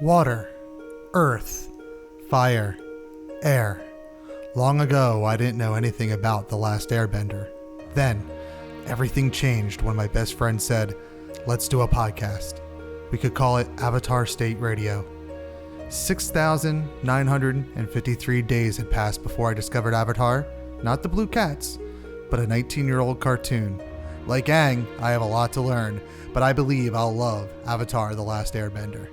Water, earth, fire, air. Long ago, I didn't know anything about The Last Airbender. Then, everything changed when my best friend said, let's do a podcast. We could call it Avatar State Radio. 6,953 days had passed before I discovered Avatar, not the blue cats, but a 19-year-old cartoon. Like Aang, I have a lot to learn, but I believe I'll love Avatar The Last Airbender.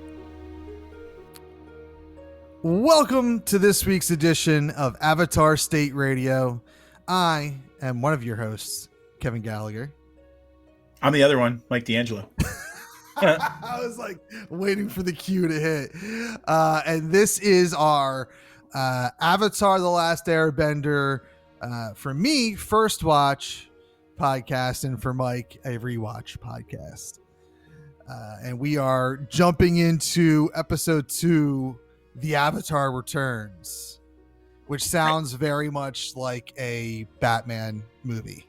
Welcome to this week's edition of Avatar State Radio. I am one of your hosts, Kevin Gallagher. I'm the other one, Mike D'Angelo. I was like waiting for the cue to hit. And this is our Avatar The Last Airbender, for me, first watch podcast, and for Mike, a rewatch podcast. And we are jumping into episode 2, The Avatar Returns, which sounds very much like a Batman movie.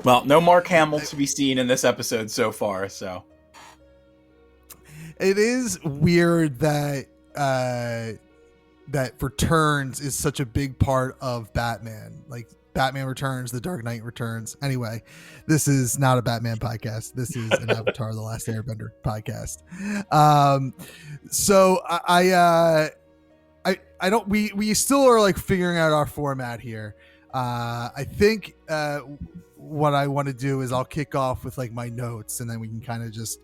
Well, no Mark Hamill to be seen in this episode so far, so. It is weird that that Returns is such a big part of Batman. Like Batman Returns, The Dark Knight Returns. Anyway, this is not a Batman podcast. This is an Avatar The Last Airbender podcast. So I don't, we still are like figuring out our format here. I think what I want to do is I'll kick off with like my notes, and then we can kind of just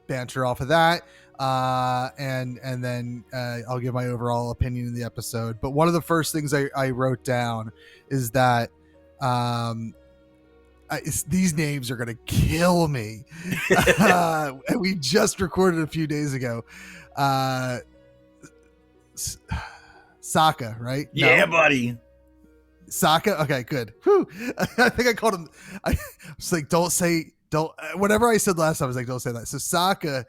banter off of that. And then I'll give my overall opinion in the episode. But one of the first things I wrote down is that these names are gonna kill me. And we just recorded a few days ago. Sokka, right? Yeah, no? buddy. Sokka. Okay, good. Whew. I think I called him. I was like, don't. Whatever I said last time, I was like, don't say that. So Sokka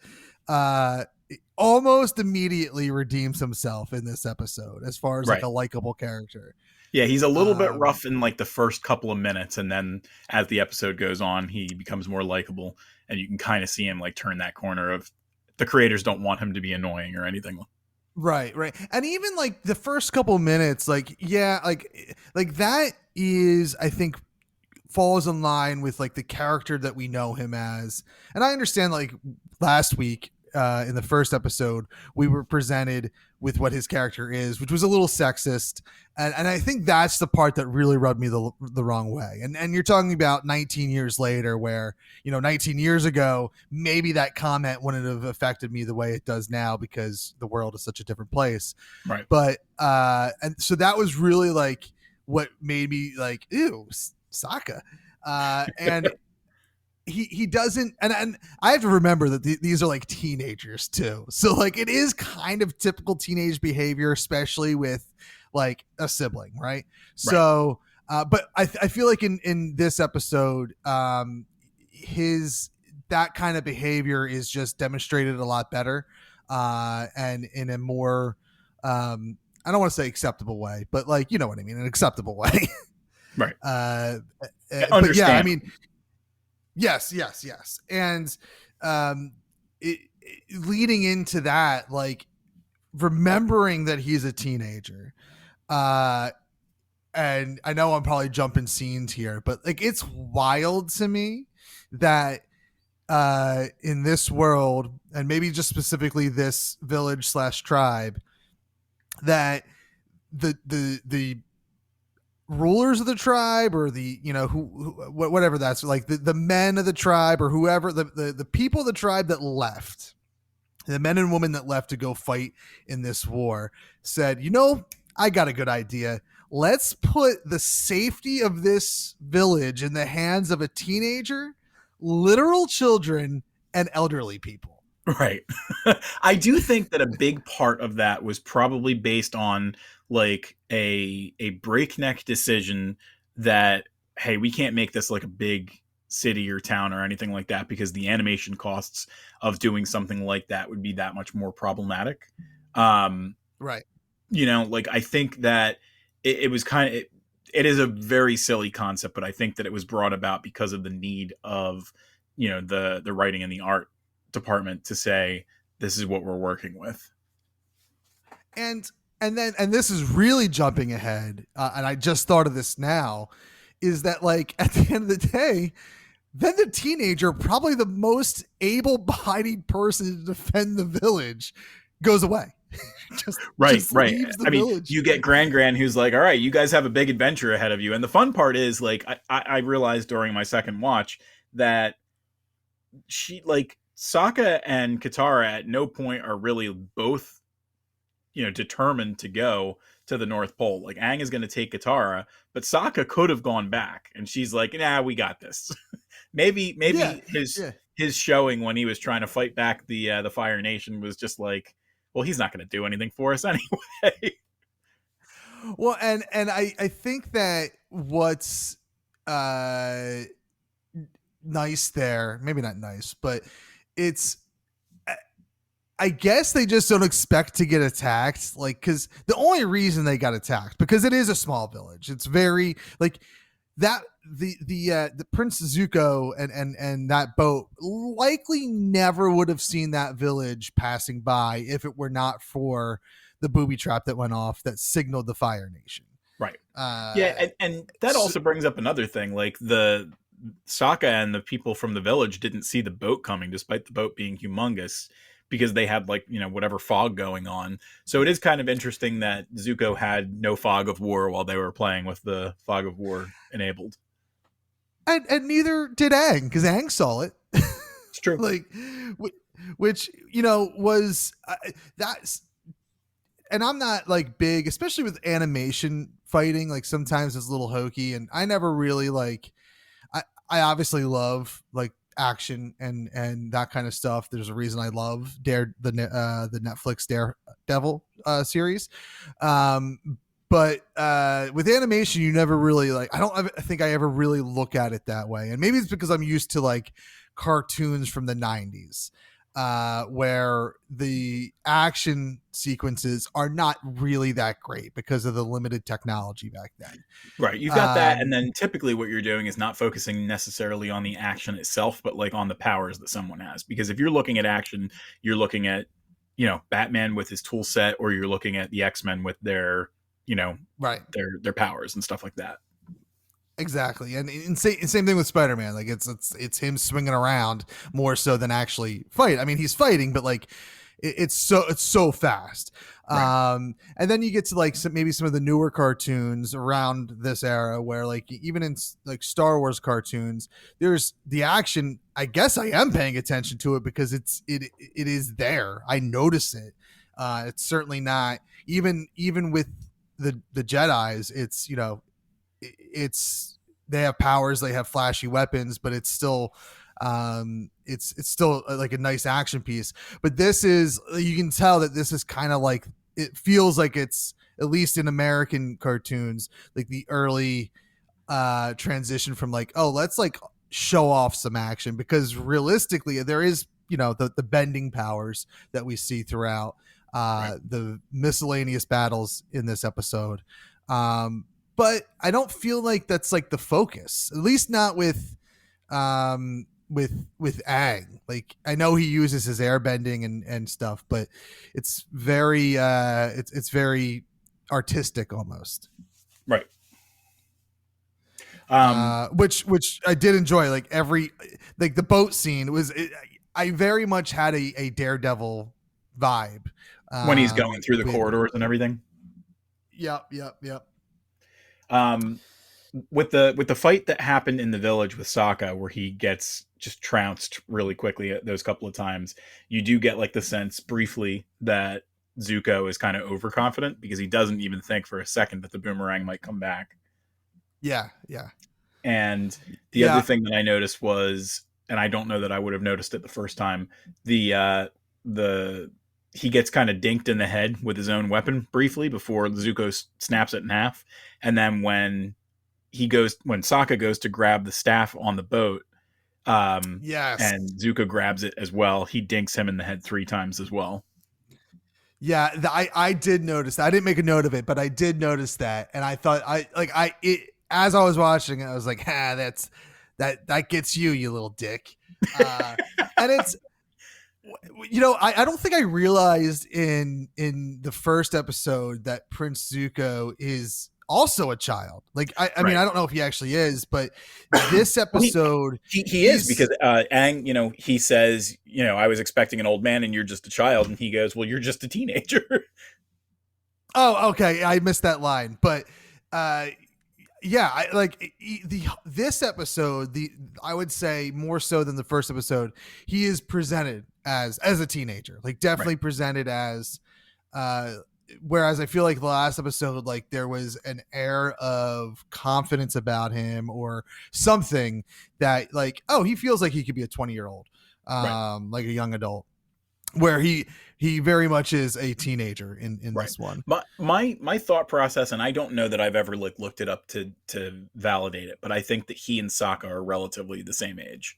almost immediately redeems himself in this episode as far as like a likable character. Yeah, he's a little bit rough in like the first couple of minutes, and then as the episode goes on, he becomes more likable, and you can kind of see him like turn that corner of the creators don't want him to be annoying or anything. Right. And even like the first couple minutes, like, yeah, like that is, I think, falls in line with like the character that we know him as. And I understand like last week in the first episode, we were presented with what his character is, which was a little sexist. And I think that's the part that really rubbed me the wrong way. And you're talking about 19 years later where, 19 years ago, maybe that comment wouldn't have affected me the way it does now because the world is such a different place. Right. But, and so that was really like what made me like, ew, Sokka. And he doesn't, and I have to remember that these are like teenagers too. So like it is kind of typical teenage behavior, especially with like a sibling, right? So, but I feel like in this episode, that kind of behavior is just demonstrated a lot better, and in a more, I don't want to say acceptable way, but like, you know what I mean? An acceptable way. Right. But Understand. yeah, I mean, yes. And leading into that, like remembering that he's a teenager, and I know I'm probably jumping scenes here, but like it's wild to me that in this world, and maybe just specifically this village / tribe, that the rulers of the tribe, or the whatever that's like, the men of the tribe, or whoever, the people of the tribe that left, the men and women that left to go fight in this war, said, I got a good idea. Let's put the safety of this village in the hands of a teenager, literal children, and elderly people. Right. I do think that a big part of that was probably based on like a breakneck decision that, hey, we can't make this like a big city or town or anything like that because the animation costs of doing something like that would be that much more problematic. Right. Like I think that it was kind of, it is a very silly concept, but I think that it was brought about because of the need of, the writing and the art department to say this is what we're working with. And this is really jumping ahead, and I just thought of this now, is that like at the end of the day, then the teenager, probably the most able-bodied person to defend the village, goes away. just leaves the village. You get Gran, who's like, all right, you guys have a big adventure ahead of you. And the fun part is, like, I realized during my second watch that she, like, Sokka and Katara at no point are really both, determined to go to the North Pole. Like, Aang is going to take Katara, but Sokka could have gone back, and she's like, nah, we got this. maybe his showing when he was trying to fight back the Fire Nation was just like, well, he's not going to do anything for us anyway. Well, and I think that what's nice there, maybe not nice, but it's, I guess they just don't expect to get attacked. Like, because the only reason they got attacked, because it is a small village. It's very like that. The Prince Zuko and that boat likely never would have seen that village passing by if it were not for the booby trap that went off that signaled the Fire Nation. Right. And that also brings up another thing. Like, the Sokka and the people from the village didn't see the boat coming, despite the boat being humongous, because they had, like, whatever fog going on. So it is kind of interesting that Zuko had no fog of war while they were playing with the fog of war enabled. And neither did Aang, because Aang saw it. It's true. Like, which was that's. And I'm not like big, especially with animation fighting. Like, sometimes it's a little hokey, and I never really like. I obviously love like action and that kind of stuff. There's a reason I love the Netflix Daredevil series. But with animation, you never really like, I think I ever really look at it that way. And maybe it's because I'm used to like cartoons from the 90s, where the action sequences are not really that great because of the limited technology back then. Right. You've got that. And then typically what you're doing is not focusing necessarily on the action itself, but like on the powers that someone has. Because if you're looking at action, you're looking at, Batman with his tool set, or you're looking at the X-Men with their, right, their powers and stuff like that. Exactly. And same thing with Spider-Man. Like, it's him swinging around more so than actually fight. I mean, he's fighting, but like it's so fast. Right. And then you get to like maybe some of the newer cartoons around this era, where like even in like Star Wars cartoons, there's the action. I guess I am paying attention to it because it is there. I notice it. It's certainly not even with the Jedis. It's it's they have powers, they have flashy weapons, but it's still it's still like a nice action piece. But this is, you can tell that this is kind of like, it feels like it's, at least in American cartoons, like the early transition from like, oh, let's like show off some action, because realistically there is the bending powers that we see throughout the miscellaneous battles in this episode. But I don't feel like that's like the focus, at least not with Aang. Like, I know he uses his airbending and stuff, but it's very it's very artistic almost. Right. Which I did enjoy. Like, like the boat scene was, I very much had a Daredevil vibe when he's going through the corridors and everything. Yep. With the fight that happened in the village with Sokka, where he gets just trounced really quickly at those couple of times, you do get like the sense briefly that Zuko is kind of overconfident, because he doesn't even think for a second that the boomerang might come back. Yeah. And the other thing that I noticed was, and I don't know that I would have noticed it the first time, he gets kind of dinked in the head with his own weapon briefly before Zuko snaps it in half. And then when Sokka goes to grab the staff on the boat, yes, and Zuko grabs it as well, he dinks him in the head 3 times as well. Yeah, I did notice that. I didn't make a note of it, but I did notice that. And I thought, as I was watching it, I was like, that gets you little dick. And I don't think I realized in the first episode that Prince Zuko is also a child. Like, I mean, Right. I don't know if he actually is, but this Well, episode, he is, he's because Aang, he says, I was expecting an old man and you're just a child, and he goes, well, you're just a teenager. oh, okay, I missed that line, but uh, yeah, I like this episode. I would say more so than the first episode, he is presented as a teenager, like Right. definitely presented as. Uh, Whereas I feel like the last episode, like there was an air of confidence about him or something that, like, oh, he feels like he could be a 20-year-old, Right. like a young adult, where he very much is a teenager in Right. this one. My thought process, and I don't know that I've ever like looked it up to validate it, but I think that he and Sokka are relatively the same age.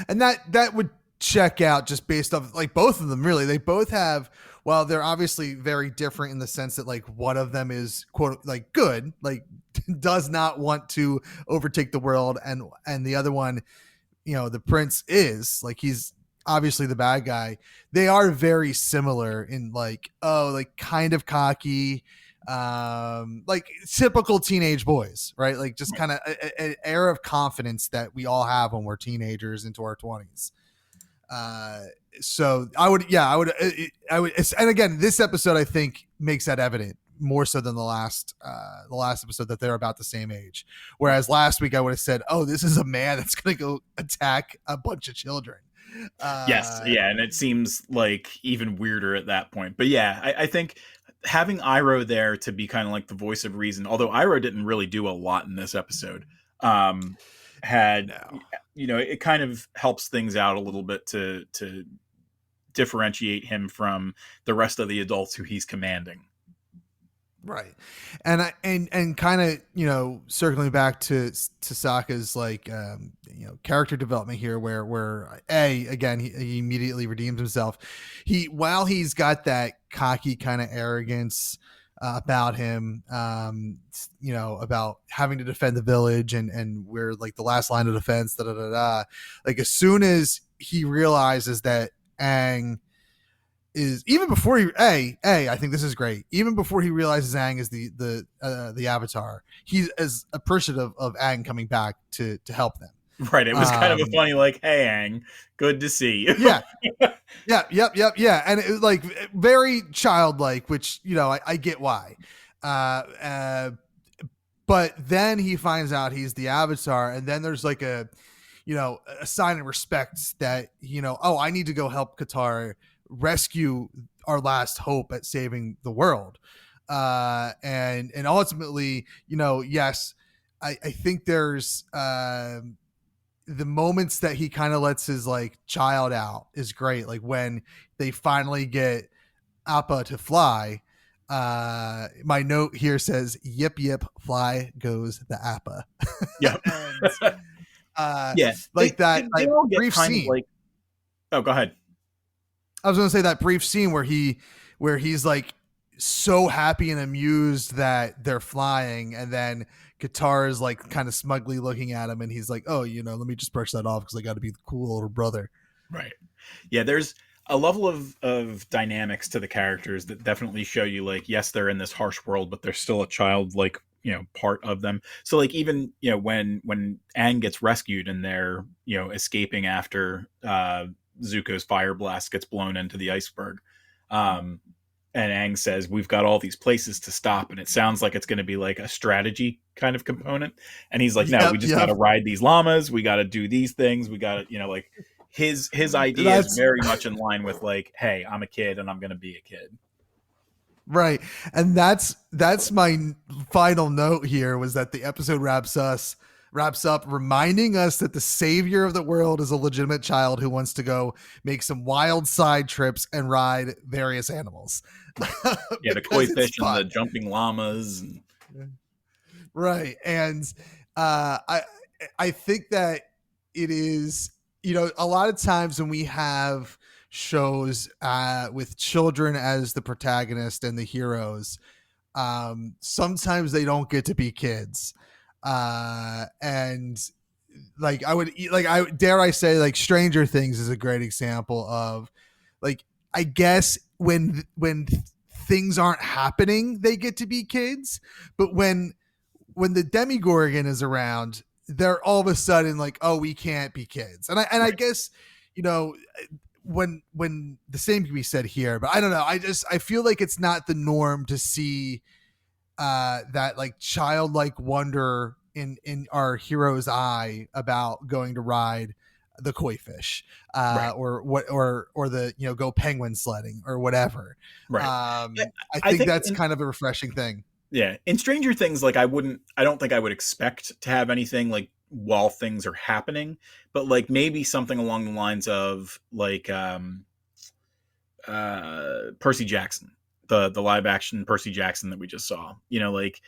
And that would check out just based off, like, both of them really. They both have, well, they're obviously very different in the sense that, like, one of them is quote like good, like does not want to overtake the world, and the other one, the prince is like, he's obviously the bad guy. They are very similar in, like, oh, like kind of cocky, like typical teenage boys, right? Like just kind of an air of confidence that we all have when we're teenagers into our 20s. So I would, and again, this episode I think makes that evident more so than the last episode, that they're about the same age. Whereas last week I would have said, oh, this is a man that's going to go attack a bunch of children. Yes, yeah, and it seems like even weirder at that point. But yeah, I think having Iroh there to be kind of like the voice of reason, although Iroh didn't really do a lot in this episode, had No. it kind of helps things out a little bit to differentiate him from the rest of the adults who he's commanding. Right. And kind of, circling back to Sokka's, like, character development here, where again, he immediately redeems himself. While he's got that cocky kind of arrogance about him, about having to defend the village, and we're like the last line of defense, like, as soon as he realizes that Aang is, even before I think this is great. Even before he realizes Aang is the Avatar, he's as appreciative of Aang coming back to help them. Right. It was kind of a funny, like, hey, Aang, good to see you. Yeah. Yeah. And it was like very childlike, which, I get why. But then he finds out he's the Avatar, and then there's like a sign of respect that, oh, I need to go help Qatar rescue our last hope at saving the world. And ultimately, yes, I think there's the moments that he kind of lets his, like, child out is great. Like when they finally get Appa to fly. My note here says, yip yip, fly goes the Appa. Yeah. Yeah, like they all get brief kind scene. of like, oh, go ahead. I was going to say that brief scene where he's like so happy and amused that they're flying, and then Qatar is like kind of smugly looking at him, and he's like, oh, let me just brush that off because I got to be the cool older brother. Right. Yeah, there's a level of dynamics to the characters that definitely show you, like, yes, they're in this harsh world, but they're still a childlike, part of them. So, like, even, when Aang gets rescued and they're, escaping after Zuko's fire blast gets blown into the iceberg, and Aang says, we've got all these places to stop, and it sounds like it's going to be like a strategy kind of component, and he's like, no, we just got to ride these llamas, we got to do these things, we got to, like, his idea is very much in line with, like, hey, I'm a kid and I'm going to be a kid. Right. And that's my final note here, was that the episode wraps up reminding us that the savior of the world is a legitimate child who wants to go make some wild side trips and ride various animals. Yeah, the koi fish and the jumping llamas. Right. And I think that it is, a lot of times when we have shows with children as the protagonist and the heroes, sometimes they don't get to be kids. And like I would like I dare I say like Stranger Things is a great example of like I guess when things aren't happening they get to be kids, but when the Demigorgon is around they're all of a sudden like, oh, we can't be kids. And I Right. guess, you know, when the same can be said here, but I don't know, I feel like it's not the norm to see that like childlike wonder in our hero's eye about going to ride the koi fish, Right. or the, you know, go penguin sledding or whatever. Right. Yeah, I I think think that's kind of a refreshing thing. yeah, in Stranger Things, like I don't think I would expect to have anything like while things are happening, but like maybe something along the lines of like Percy Jackson, the live action Percy Jackson that we just saw. You know, like,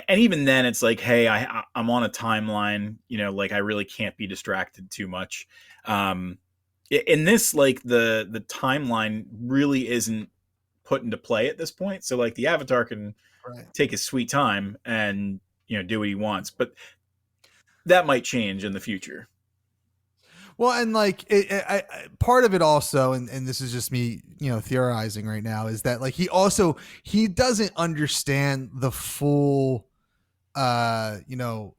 and even then it's like, hey, I'm on a timeline, you know, like I really can't be distracted too much. Um in this, like the timeline really isn't put into play at this point. So like the Avatar can Right. take his sweet time and, you know, do what he wants, but that might change in the future. Well, and like part of it also, and this is just me, you know, theorizing right now, is that like he doesn't understand the full, you know,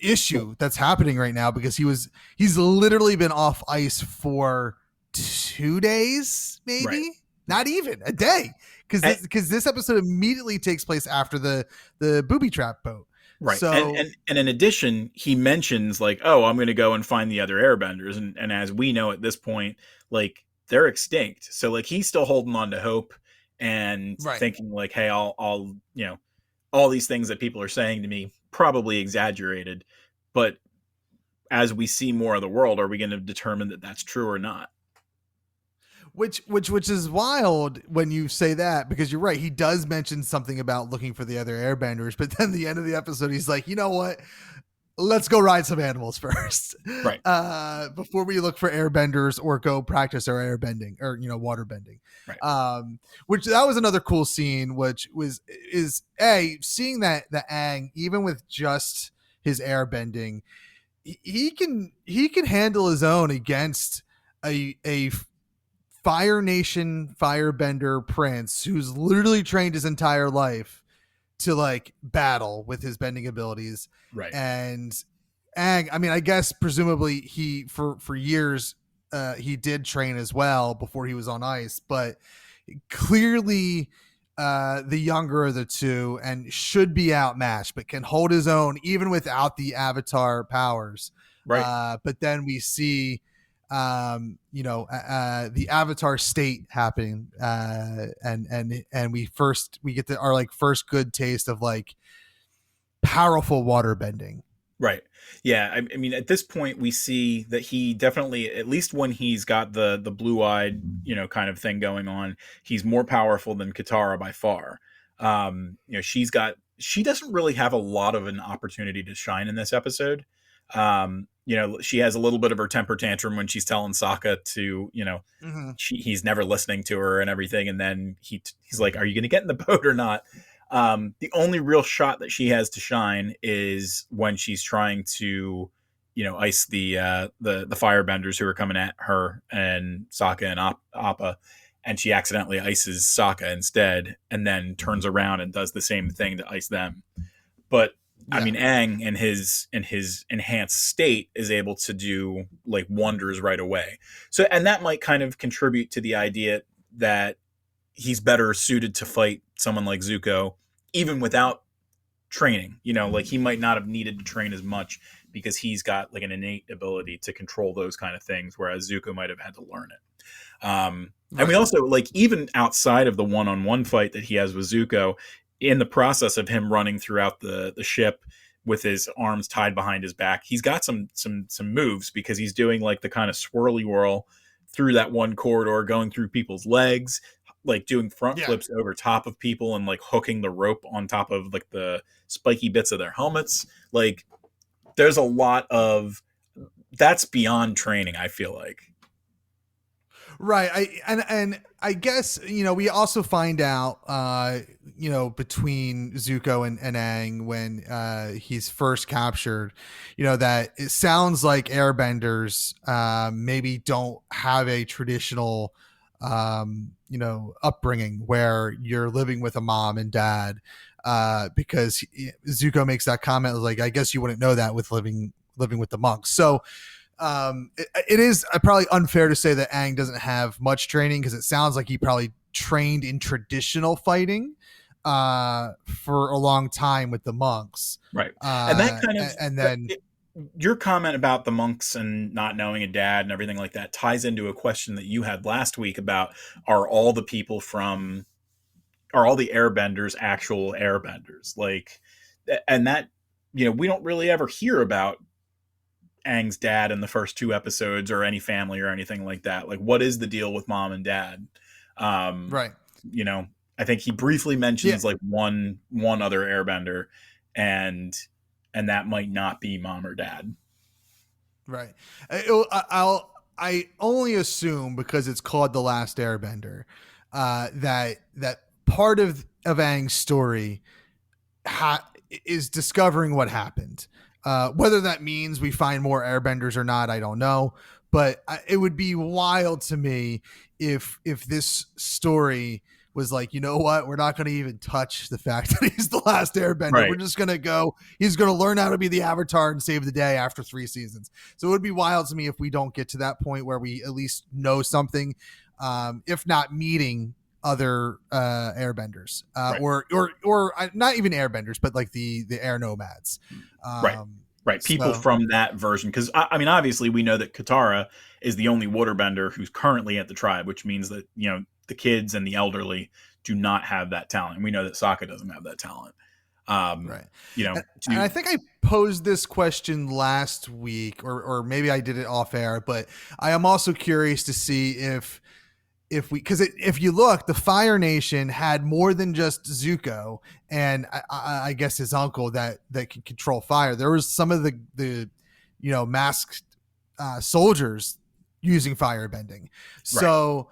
issue that's happening right now because he's literally been off ice for 2 days, Right. maybe not even a day, And, because this episode immediately takes place after the booby trap boat. right. So And in addition, he mentions like, oh, I'm going to go and find the other airbenders. And as we know at this point, like they're extinct. So like he's still holding on to hope and right. thinking like, hey, I'll, you know, all these things that people are saying to me, probably exaggerated. But as we see more of the world, are we going to determine that that's true or not? Which is wild when you say that, because you're right, he does mention something about looking for the other airbenders, but then the end of the episode he's like, you know what, let's go ride some animals first, Right. before we look for airbenders or go practice our airbending, or, you know, water bending. Right. Which that was another cool scene, which is a seeing that Aang, even with just his airbending, he can handle his own against a Fire Nation firebender prince who's literally trained his entire life to like battle with his bending abilities. Right. And Aang, I mean, I guess presumably he for years he did train as well before he was on ice, but clearly the younger of the two and should be outmatched, but can hold his own even without the avatar powers. Right. But then we see you know, the avatar state happening, and we get our like first good taste of like powerful water bending. Right. Yeah. I mean, at this point, we see that he definitely, at least when he's got the blue eyed, you know, kind of thing going on, he's more powerful than Katara by far. You know, she doesn't really have a lot of an opportunity to shine in this episode. You know, she has a little bit of her temper tantrum when she's telling Sokka to, you know, Mm-hmm. he's never listening to her and everything, and then he's like, "Are you going to get in the boat or not?" The only real shot that she has to shine is when she's trying to, you know, ice the firebenders who are coming at her and Sokka and Appa, and she accidentally ices Sokka instead, and then turns around and does the same thing to ice them. But I Yeah. mean, Aang in his enhanced state is able to do like wonders right away. So, and that might kind of contribute to the idea that he's better suited to fight someone like Zuko, even without training. You know, like he might not have needed to train as much because he's got like an innate ability to control those kind of things, whereas Zuko might have had to learn it. And we Right. also like even outside of the one-on-one fight that he has with Zuko, in the process of him running throughout the ship with his arms tied behind his back, he's got some moves because he's doing like the kind of swirly whirl through that one corridor, going through people's legs, like doing front Yeah. flips over top of people and like hooking the rope on top of like the spiky bits of their helmets. Like there's a lot of that's beyond training, I feel like. Right. And I guess, we also find out between Zuko and Aang when he's first captured, that it sounds like airbenders maybe don't have a traditional upbringing where you're living with a mom and dad. Because Zuko makes that comment like, I guess you wouldn't know that with living with the monks. So it is probably unfair to say that Aang doesn't have much training, because it sounds like he probably trained in traditional fighting for a long time with the monks. Right. And that kind of, and then your comment about the monks and not knowing a dad and everything like that ties into a question that you had last week about, are all the people from, are all the airbenders actual airbenders? Like, and that, we don't really ever hear about Aang's dad in the first two episodes, or any family or anything like that. Like, what is the deal with mom and dad? Right. I think he briefly mentions Yeah. like one other airbender, and that might not be mom or dad. Right. I only assume, because it's called The Last Airbender, that part of Aang's story is discovering what happened. Whether that means we find more airbenders or not, I don't know. But it would be wild to me if this story was like, you know what, we're not going to even touch the fact that he's the last airbender. Right. We're just going to go, he's going to learn how to be the Avatar and save the day after 3 seasons. So it would be wild to me if we don't get to that point where we at least know something, if not meeting other airbenders, Right. or not even airbenders, but like the air nomads. Right. People from that version. Because, I mean, obviously, we know that Katara is the only waterbender who's currently at the tribe, which means that, the kids and the elderly do not have that talent. And we know that Sokka doesn't have that talent. Right. And I think I posed this question last week, or maybe I did it off air, but I am also curious to see if if you look, the Fire Nation had more than just Zuko and I guess his uncle that can control fire. There was some of the masked soldiers using fire bending. So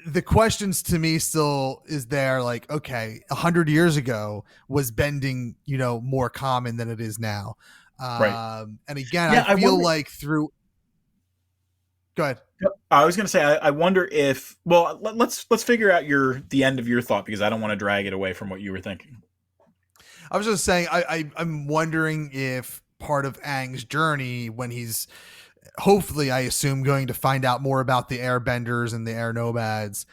the questions to me still is there, like, okay, 100 years ago was bending more common than it is now. And again, I feel like through. Go ahead. I was going to say, I wonder if, well, let's figure out the end of your thought, because I don't want to drag it away from what you were thinking. I was just saying, I'm wondering if part of Aang's journey, when he's hopefully, I assume, going to find out more about the airbenders and the air nomads,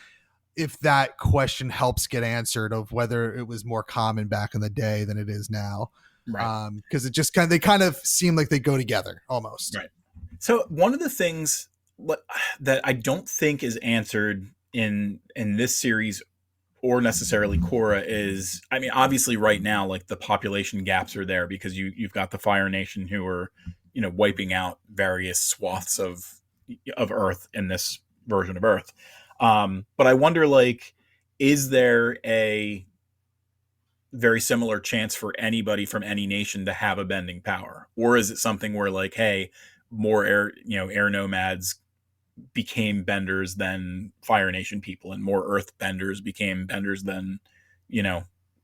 if that question helps get answered of whether it was more common back in the day than it is now. Right. Because it just they kind of seem like they go together almost. Right. So one of the things that I don't think is answered in this series, or necessarily Korra, is, I mean, obviously right now, like, the population gaps are there because you've got the Fire Nation who are, wiping out various swaths of Earth in this version of Earth. But I wonder, like, is there a very similar chance for anybody from any nation to have a bending power? Or is it something where, like, hey, more air nomads became benders than Fire Nation people, and more Earth benders became benders than,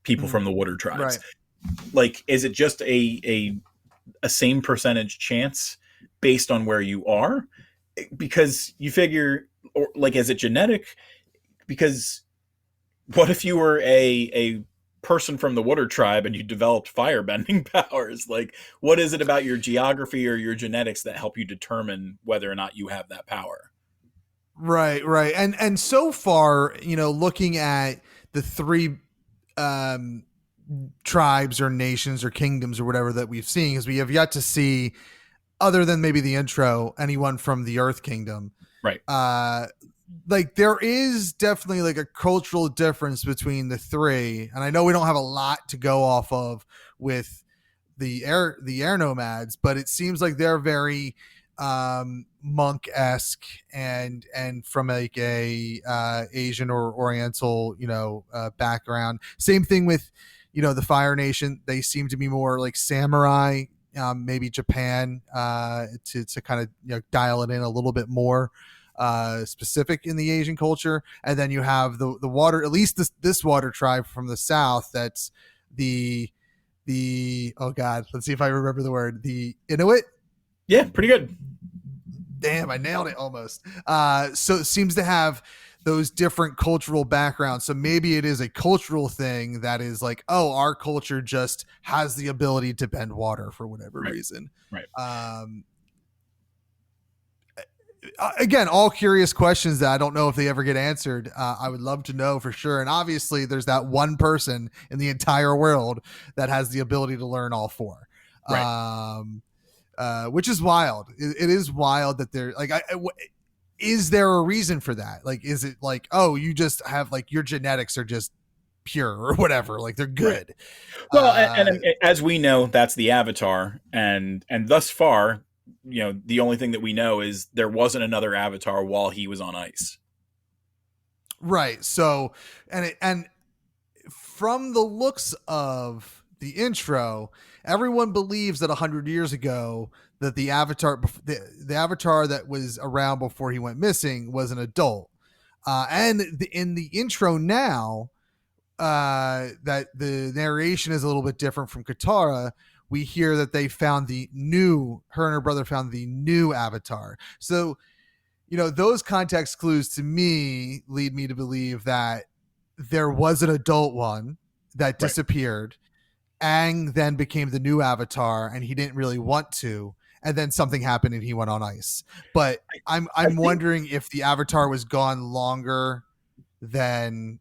people from the water tribes? Right. Like, is it just a same percentage chance based on where you are? Because you figure, or like, is it genetic? Because what if you were a person from the water tribe and you developed fire bending powers? Like, what is it about your geography or your genetics that help you determine whether or not you have that power? Right. And so far, looking at the 3 tribes or nations or kingdoms or whatever that we've seen, is we have yet to see, other than maybe the intro, anyone from the Earth Kingdom. Right. Like, there is definitely like a cultural difference between the 3, and I know we don't have a lot to go off of with the air nomads, but it seems like they're very monk-esque and from like a Asian or Oriental background. Same thing with the Fire Nation. They seem to be more like samurai, maybe Japan, to kind of dial it in a little bit more. specific in the Asian culture, and then you have the water, at least this water tribe from the south. That's the oh god, let's see if I remember the word, the Inuit. Yeah, pretty good. Damn, I nailed it almost. So it seems to have those different cultural backgrounds. So maybe it is a cultural thing that is like, oh, our culture just has the ability to bend water for whatever reason. Right. Again, all curious questions that I don't know if they ever get answered. I would love to know for sure. And obviously, there's that one person in the entire world that has the ability to learn all four. Right. Which is wild. It is wild that they're like, is there a reason for that? Like, is it like, oh, you just have like your genetics are just pure or whatever, like they're good. Right. Well, and as we know, that's the Avatar, and thus far, the only thing that we know is there wasn't another Avatar while he was on ice. Right. So, and from the looks of the intro, everyone believes that 100 years ago that the Avatar that was around before he went missing was an adult. And in the intro now, that the narration is a little bit different from Katara. We hear that they found her and her brother found the new Avatar. So, those context clues to me lead me to believe that there was an adult one that disappeared. Aang then became the new Avatar, and he didn't really want to. And then something happened, and he went on ice. But I'm wondering if the Avatar was gone longer than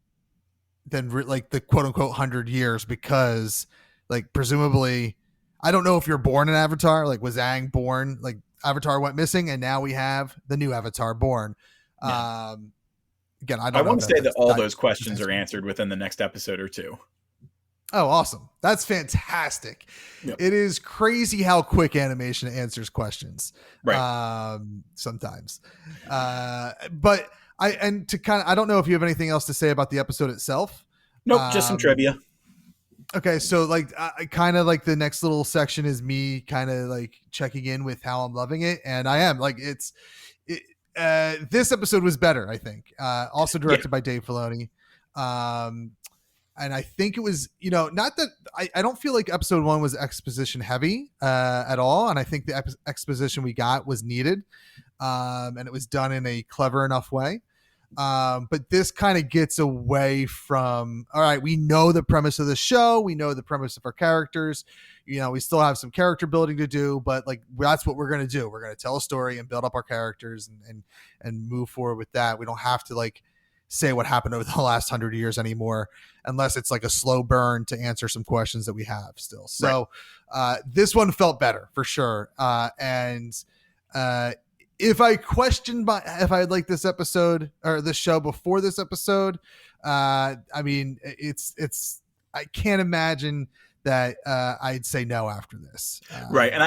like the quote unquote 100 years, because like presumably, I don't know if you're born an Avatar. Like, was Aang born? Like, Avatar went missing, and now we have the new Avatar born. Yeah. Again, I want to say that all those questions are answered within the next episode or two. Oh, awesome. That's fantastic. Yep. It is crazy how quick animation answers questions. Right. Sometimes. But I don't know if you have anything else to say about the episode itself. Nope, just some trivia. Okay, so like I kind of like the next little section is me kind of like checking in with how I'm loving it, and I am like this episode was better, I think. Also directed by Dave Filoni. And I think it was, not that I don't feel like episode 1 was exposition heavy at all. And I think the exposition we got was needed. And it was done in a clever enough way. But this kind of gets away from, all right, we know the premise of the show. We know the premise of our characters. We still have some character building to do, but like, that's what we're going to do. We're going to tell a story and build up our characters and move forward with that. We don't have to like say what happened over the last 100 years anymore, unless it's like a slow burn to answer some questions that we have still. So this one felt better for sure. And if I questioned if I liked this episode or this show before this episode, I mean, I can't imagine that I'd say no after this. Right. And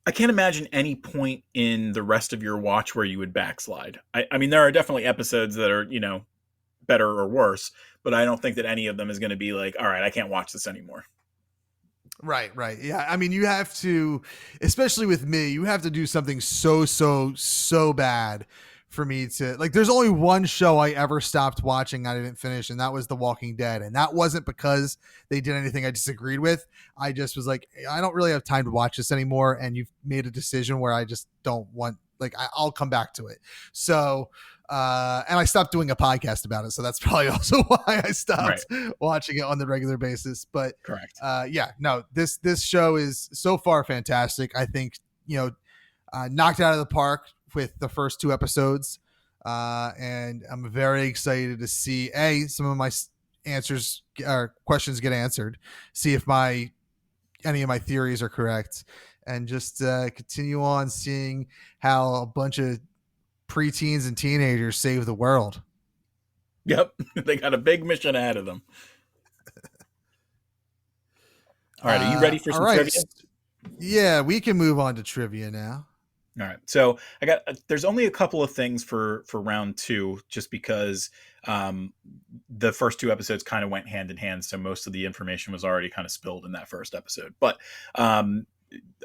I can't imagine any point in the rest of your watch where you would backslide. I mean, there are definitely episodes that are, better or worse, but I don't think that any of them is going to be like, all right, I can't watch this anymore. Right. Yeah. I mean, you have to, especially with me, you have to do something so bad for me to like. There's only one show I ever stopped watching I didn't finish, and that was The Walking Dead. And that wasn't because they did anything I disagreed with. I just was like, I don't really have time to watch this anymore. And you've made a decision where I just don't want, like, I'll come back to it. So, and I stopped doing a podcast about it. So that's probably also why I stopped watching it on the regular basis. But correct. This show is so far fantastic. I think, knocked out of the park with the first 2 episodes. And I'm very excited to see some of my answers or questions get answered, see if any of my theories are correct, and just continue on seeing how a bunch of preteens and teenagers save the world. Yep. They got a big mission ahead of them. All right. Are you ready for some trivia? Yeah, we can move on to trivia now. All right. So there's only a couple of things for round 2, just because the first 2 episodes kind of went hand in hand. So most of the information was already kind of spilled in that first episode. But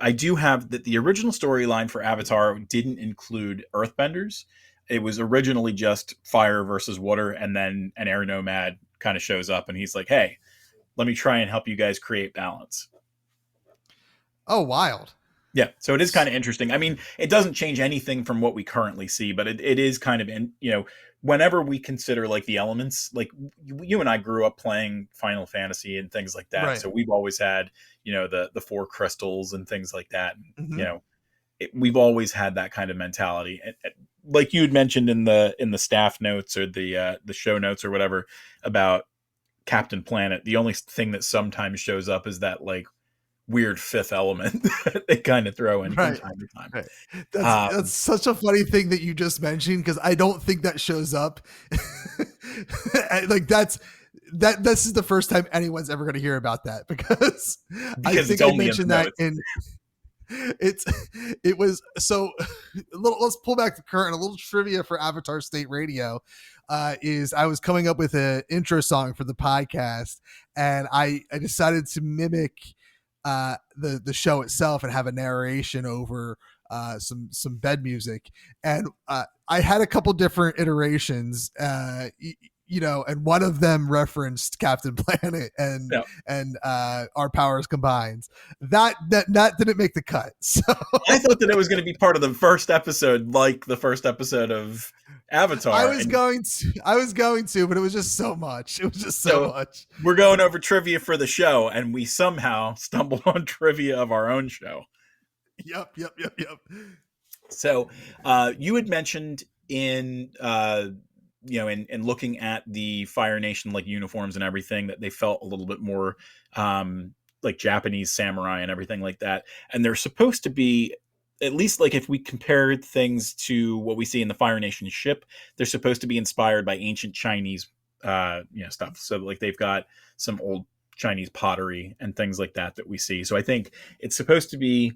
I do have that the original storyline for Avatar didn't include Earthbenders. It was originally just fire versus water, and then an air nomad kind of shows up and he's like, "Hey, let me try and help you guys create balance." Oh, wild. Yeah, so it is kind of interesting. I mean, it doesn't change anything from what we currently see, but it is kind of whenever we consider like the elements, like you and I grew up playing Final Fantasy and things like that, Right. so we've always had the four crystals and things like that. Mm-hmm. You know, we've always had that kind of mentality. And like you had mentioned in the staff notes or the show notes or whatever about Captain Planet, the only thing that sometimes shows up is that like weird fifth element that they kind of throw in from Right. time to time. Right. That's such a funny thing that you just mentioned, because I don't think that shows up. Like this is the first time anyone's ever going to hear about that, because I think I mentioned that in it was so let's pull back the curtain. A little trivia for Avatar State Radio is I was coming up with an intro song for the podcast, and I decided to mimic the show itself and have a narration over some bed music, and I had a couple different iterations, and one of them referenced Captain Planet and our powers combined. That didn't make the cut. So I thought that it was going to be part of the first episode, like the first episode of Avatar. I was going to, but it was just so much. It was just so much. We're going over trivia for the show, and we somehow stumbled on trivia of our own show. Yep. So, you had mentioned in in looking at the Fire Nation like uniforms and everything, that they felt a little bit more like Japanese samurai and everything like that. And they're supposed to be, at least like if we compare things to what we see in the Fire Nation ship, they're supposed to be inspired by ancient Chinese stuff. So like they've got some old Chinese pottery and things like that we see. So I think it's supposed to be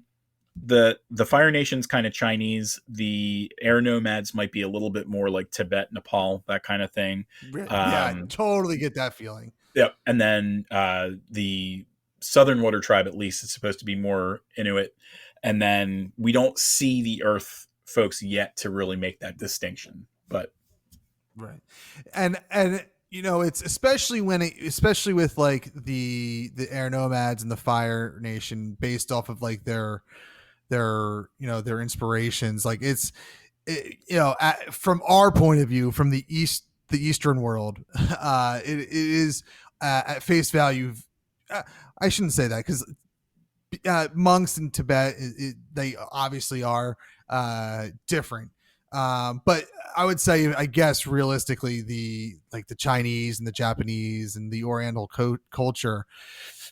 the Fire Nation's kind of Chinese. The air nomads might be a little bit more like Tibet, Nepal, that kind of thing. Yeah, I totally get that feeling. Yep. And then the Southern Water Tribe, at least, is supposed to be more Inuit. And then we don't see the Earth folks yet to really make that distinction. But right. And it's especially with like the air nomads and the Fire Nation, based off of like their inspirations. Like from our point of view, from the Eastern world, it is at face value. I shouldn't say that, because monks in Tibet, they obviously are different. But I would say, I guess realistically, the Chinese and the Japanese and the Oriental culture,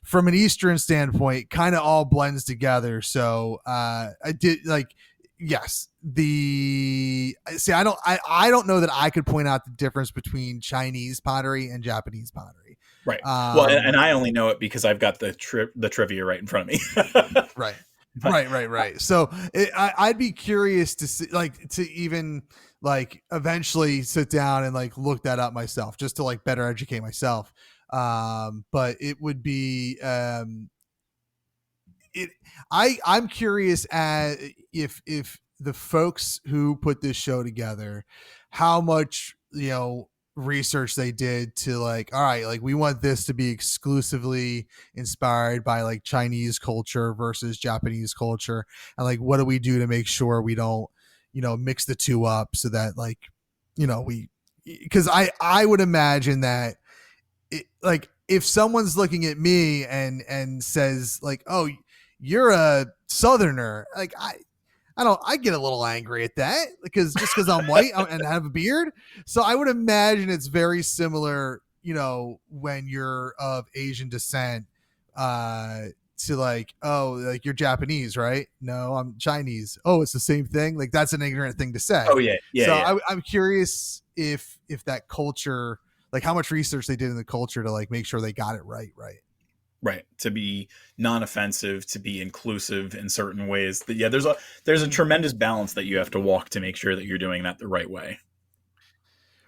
from an Eastern standpoint, kind of all blends together. So I did like, yes, I don't know that I could point out the difference between Chinese pottery and Japanese pottery. Right. Well, and I only know it because I've got the trivia right in front of me. Right. Right. So I'd be curious to see, like, to even like eventually sit down and like look that up myself, just to like better educate myself. But it would be I'm curious at if the folks who put this show together, how much research they did to like, all right, like we want this to be exclusively inspired by like Chinese culture versus Japanese culture, and like what do we do to make sure we don't mix the two up, so that like because I would imagine that like if someone's looking at me and says like, oh, you're a Southerner, like I get a little angry at that, because I'm white and have a beard. So I would imagine it's very similar, when you're of Asian descent, to like, oh, like you're Japanese, right? No, I'm Chinese. Oh, it's the same thing. Like that's an ignorant thing to say. Oh yeah. So yeah. I'm curious if that culture, like how much research they did in the culture to like make sure they got it right. Right. To be non-offensive, to be inclusive in certain ways. Yeah, there's a tremendous balance that you have to walk to make sure that you're doing that the right way.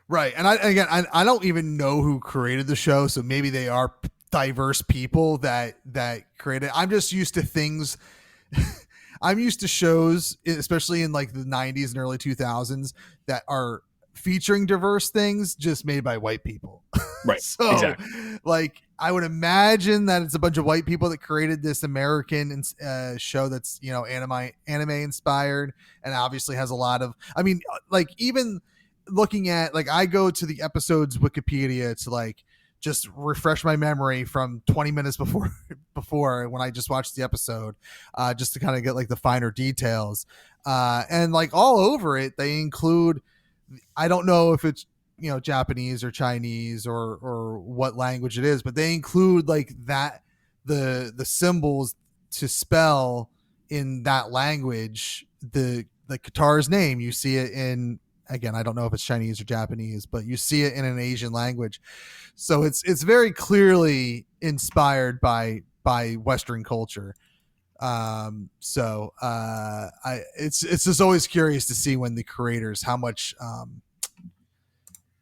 Right. And I don't even know who created the show, so maybe they are diverse people that created. I'm just used to things I'm used to shows, especially in like the 90s and early 2000s, that are featuring diverse things just made by white people. Right. So, Exactly. like, I would imagine that it's a bunch of white people that created this American show that's, you know, anime inspired, and obviously has a lot of. I mean, like, even looking at, like, I go to the episodes Wikipedia to like just refresh my memory from 20 minutes before when I just watched the episode, just to kind of get like the finer details. And like all over it, they include, I don't know if it's, you know, Japanese or Chinese or what language it is, but they include like that, the symbols to spell in that language the Qatar's name. You see it in, again, I don't know if it's Chinese or Japanese, but you see it in an Asian language. So it's very clearly inspired by Western culture. It's just always curious to see when the creators, how much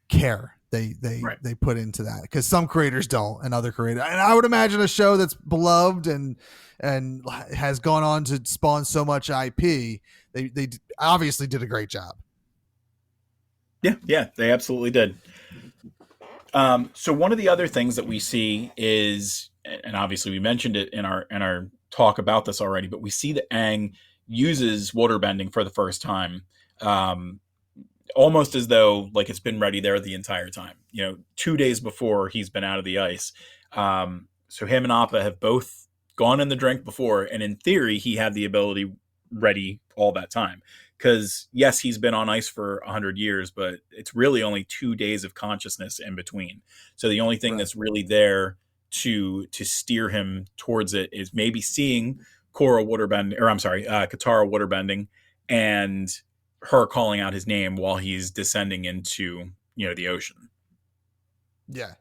care Right. they put into that, because some creators don't and other creators, and I would imagine a show that's beloved and has gone on to spawn so much IP, they obviously did a great job. Yeah, they absolutely did. So one of the other things that we see is, and obviously we mentioned it in our talk about this already, but we see that Aang uses waterbending for the first time, um, almost as though like it's been ready there the entire time. 2 days before he's been out of the ice. So him and Appa have both gone in the drink before, and in theory, he had the ability ready all that time. Because yes, he's been on ice for 100 years, but it's really only 2 days of consciousness in between. So the only thing Right. that's really there to steer him towards it is maybe seeing Katara waterbending, and her calling out his name while he's descending into the ocean. Yeah,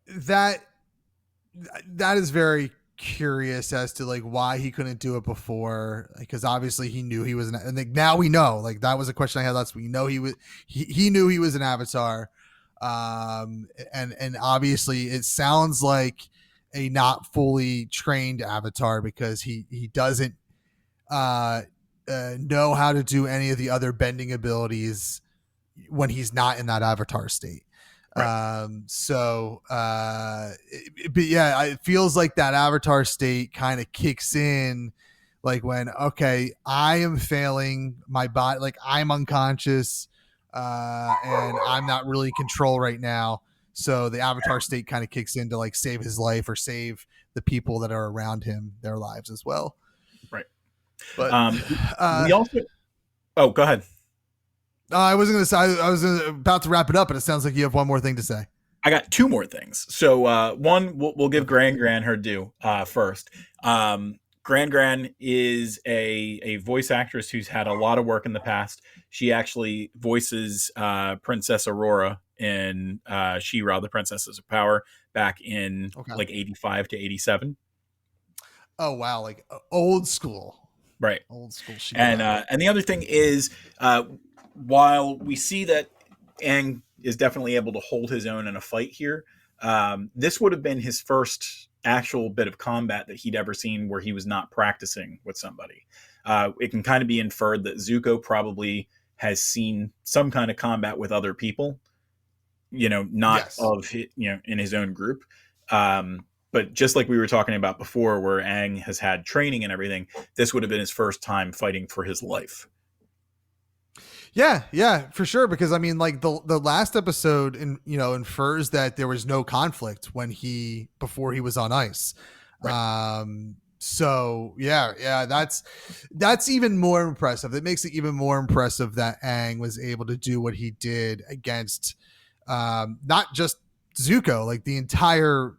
that that is very curious as to like why he couldn't do it before, because obviously he knew he was and like, now we know, like, that was a question I had last week. He knew he was an avatar, and obviously it sounds like a not fully trained avatar, because he doesn't uh, know how to do any of the other bending abilities when he's not in that avatar state. Right. But yeah, it feels like that avatar state kind of kicks in, like when, okay, I am failing my body, like I'm unconscious, and I'm not really in control right now. So the avatar state kind of kicks in to like save his life or save the people that are around him, their lives as well. Right. But We also. Oh, go ahead. I wasn't going to say, I was about to wrap it up, but it sounds like you have one more thing to say. I got two more things. So one, we'll give Gran her due first. Gran is a voice actress who's had a lot of work in the past. She actually voices Princess Aurora in She-Ra, the Princesses of Power, back in like 85 to 87. Oh, wow. Like old school. Right. Old school She-Ra. And the other thing is, while we see that Aang is definitely able to hold his own in a fight here, this would have been his first actual bit of combat that he'd ever seen where he was not practicing with somebody. It can kind of be inferred that Zuko probably has seen some kind of combat with other people, not yes. of in his own group. But just like we were talking about before, where Aang has had training and everything, this would have been his first time fighting for his life. Yeah, for sure. Because I mean, like the last episode infers that there was no conflict before he was on ice. Right. So yeah, that's even more impressive. It makes it even more impressive that Aang was able to do what he did against not just Zuko, like the entire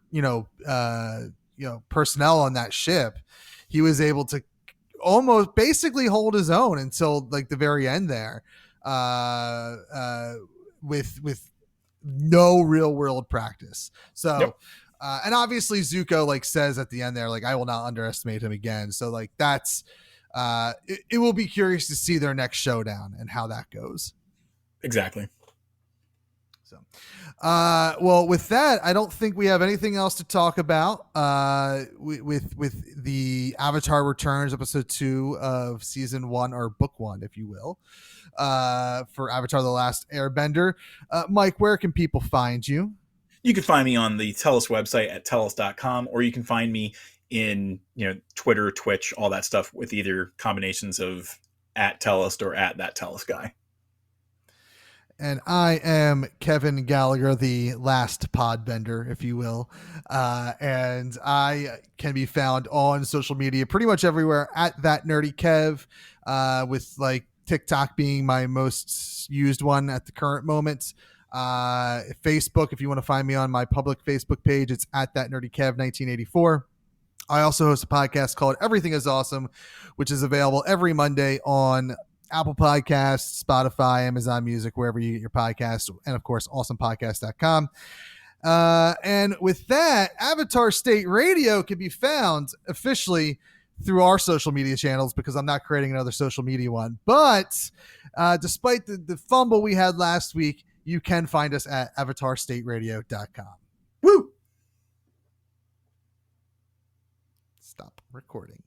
personnel on that ship. He was able to almost basically hold his own until like the very end there, with no real world practice. So Yep. And obviously Zuko like says at the end there, like, I will not underestimate him again. So like that's it will be curious to see their next showdown and how that goes. Exactly. So, well, with that, I don't think we have anything else to talk about with the Avatar Returns episode 2 of season 1, or book 1, if you will, for Avatar: The Last Airbender. Mike, where can people find you? You can find me on the Tellus website at tellus.com, or you can find me in Twitter, Twitch, all that stuff, with either combinations of at Tellus or at that Tellus guy. And I am Kevin Gallagher, the last Podbender, if you will. And I can be found on social media pretty much everywhere at that nerdy Kev, with like TikTok being my most used one at the current moment. Facebook, if you want to find me on my public Facebook page, it's at that nerdy Kev 1984. I also host a podcast called Everything is Awesome, which is available every Monday on Apple Podcasts, Spotify, Amazon Music, wherever you get your podcasts, and of course, awesomepodcast.com. And with that, Avatar State Radio can be found officially through our social media channels, because I'm not creating another social media one. But despite the fumble we had last week, you can find us at avatarstateradio.com. Woo! Stop recording.